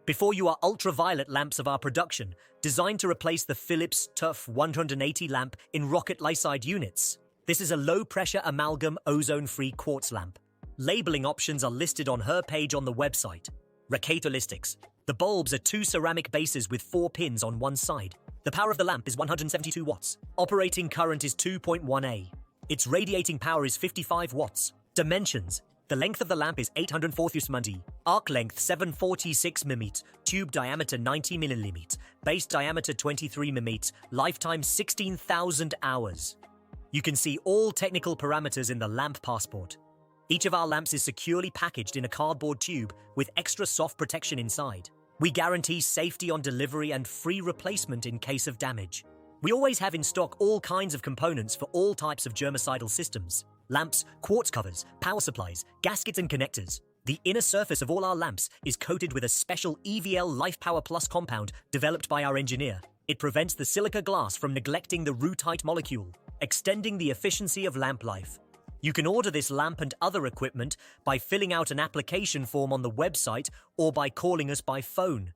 Before you are ultraviolet lamps of our production, designed to replace the Philips TUV 180 lamp in rocket Lyside units. This is a low-pressure amalgam ozone-free quartz lamp. Labeling options are listed on her page on the website. Recirculators. The bulbs are 2 ceramic bases with 4 pins on one side. The power of the lamp is 172 watts. Operating current is 2.1 A. Its radiating power is 55 watts. Dimensions. The length of the lamp is 840 mm, arc length 746 mm, tube diameter 90 mm, base diameter 23 mm, lifetime 16,000 hours. You can see all technical parameters in the lamp passport. Each of our lamps is securely packaged in a cardboard tube with extra soft protection inside. We guarantee safety on delivery and free replacement in case of damage. We always have in stock all kinds of components for all types of germicidal systems. Lamps, quartz covers, power supplies, gaskets and connectors. The inner surface of all our lamps is coated with a special UVL-LivePower Plus compound developed by our engineer. It prevents the silica glass from neglecting the rutite molecule, extending the efficiency of lamp life. You can order this lamp and other equipment by filling out an application form on the website or by calling us by phone.